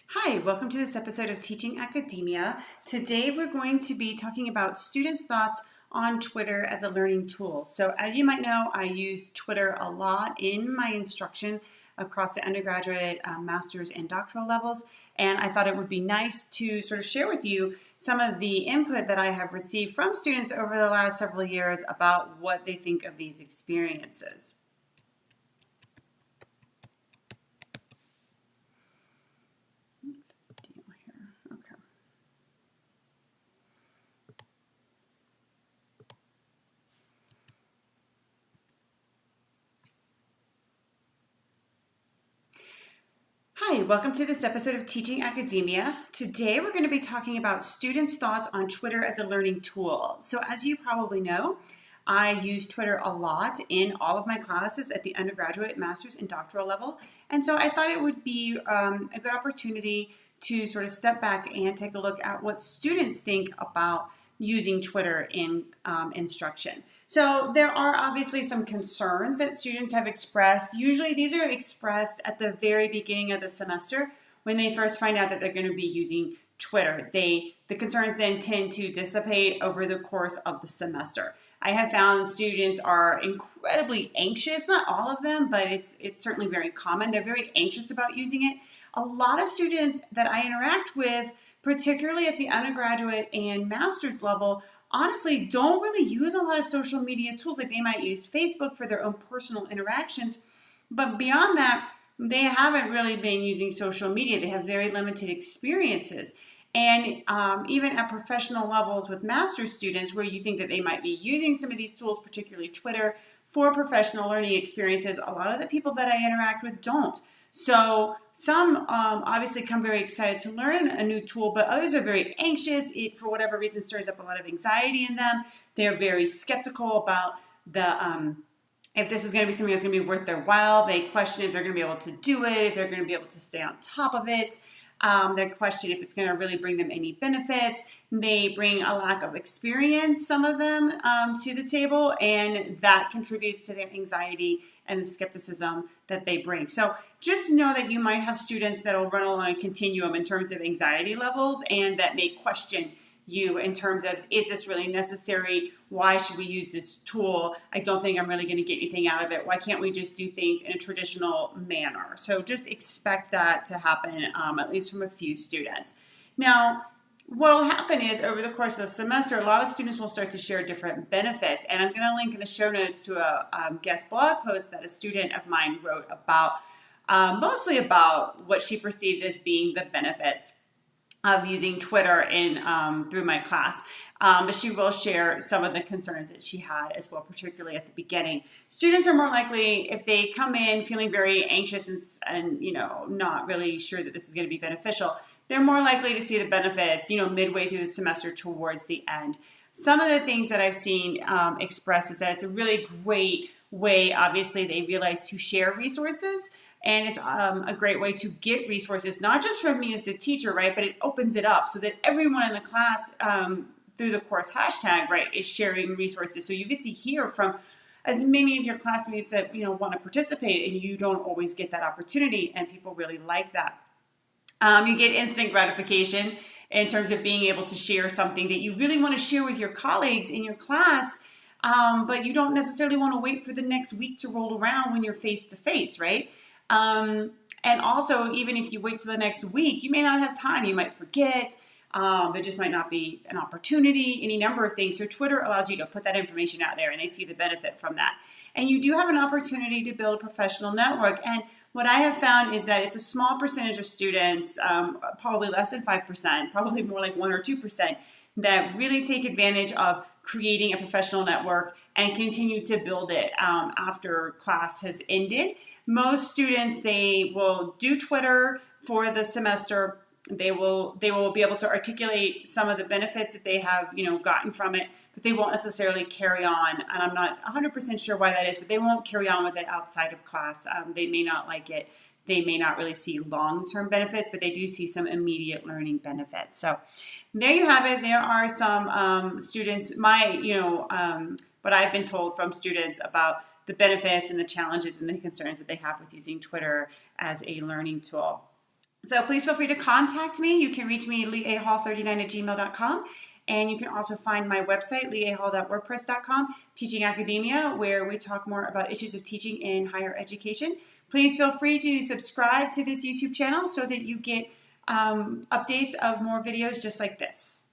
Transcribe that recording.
Hi, welcome to this episode of Teaching Academia. Today we're going to be talking about students' thoughts on Twitter as a learning tool. So as you might know, I use Twitter a lot in my instruction across the undergraduate, master's, and doctoral levels. And I thought it would be nice to sort of share with you some of the input that I have received from students over the last several years about what they think of these experiences. Deal here. Okay. Hi, welcome to this episode of Teaching Academia. Today we're going to be talking about students' thoughts on Twitter as a learning tool. So as you probably know, I use Twitter a lot in all of my classes at the undergraduate, master's, and doctoral level. And so I thought it would be a good opportunity to sort of step back and take a look at what students think about using Twitter in instruction. So there are obviously some concerns that students have expressed. Usually these are expressed at the very beginning of the semester when they first find out that they're going to be using Twitter. The concerns then tend to dissipate over the course of the semester. I have found students are incredibly anxious, not all of them, but it's certainly very common. They're very anxious about using it. A lot of students that I interact with, particularly at the undergraduate and master's level, honestly don't really use a lot of social media tools. Like they might use Facebook for their own personal interactions, but beyond that, they haven't really been using social media. They have very limited experiences. And even at professional levels with master's students where you think that they might be using some of these tools, particularly Twitter, for professional learning experiences, a lot of the people that I interact with don't. So some obviously come very excited to learn a new tool, but others are very anxious. It, for whatever reason, stirs up a lot of anxiety in them. They're very skeptical about if this is going to be something that's going to be worth their while. They question if they're going to be able to do it, if they're going to be able to stay on top of it. They question if it's going to really bring them any benefits. They bring a lack of experience, some of them, to the table, and that contributes to their anxiety and the skepticism that they bring. So just know that you might have students that will run along a continuum in terms of anxiety levels and that may question you in terms of, is this really necessary? Why should we use this tool? I don't think I'm really going to get anything out of it. Why can't we just do things in a traditional manner? So just expect that to happen, at least from a few students. Now, what will happen is over the course of the semester, a lot of students will start to share different benefits. And I'm going to link in the show notes to a guest blog post that a student of mine wrote about, mostly about what she perceived as being the benefits of using Twitter in through my class. But she will share some of the concerns that she had as well, particularly at the beginning. Students are more likely, if they come in feeling very anxious and not really sure that this is going to be beneficial, they're more likely to see the benefits, midway through the semester towards the end. Some of the things that I've seen expressed is that it's a really great way, obviously, they realize to share resources. And it's a great way to get resources, not just from me as the teacher, right? But it opens it up so that everyone in the class through the course hashtag, right, is sharing resources. So you get to hear from as many of your classmates that, want to participate, and you don't always get that opportunity, and people really like that. You get instant gratification in terms of being able to share something that you really want to share with your colleagues in your class, but you don't necessarily want to wait for the next week to roll around when you're face to face, right? And also, even if you wait till the next week, you may not have time. You might forget. There just might not be an opportunity, any number of things. So Twitter allows you to put that information out there and they see the benefit from that. And you do have an opportunity to build a professional network. And what I have found is that it's a small percentage of students, probably less than 5%, probably more like 1 or 2%, that really take advantage of creating a professional network and continue to build it after class has ended. Most students, they will do Twitter for the semester. They will be able to articulate some of the benefits that they have, gotten from it, but they won't necessarily carry on. And I'm not 100% sure why that is, but they won't carry on with it outside of class. They may not like it. They may not really see long-term benefits, but they do see some immediate learning benefits. So there you have it. There are some students, what I've been told from students about the benefits and the challenges and the concerns that they have with using Twitter as a learning tool. So please feel free to contact me. You can reach me at leahall39@gmail.com. And you can also find my website, leahall.wordpress.com, Teaching Academia, where we talk more about issues of teaching in higher education. Please feel free to subscribe to this YouTube channel so that you get updates of more videos just like this.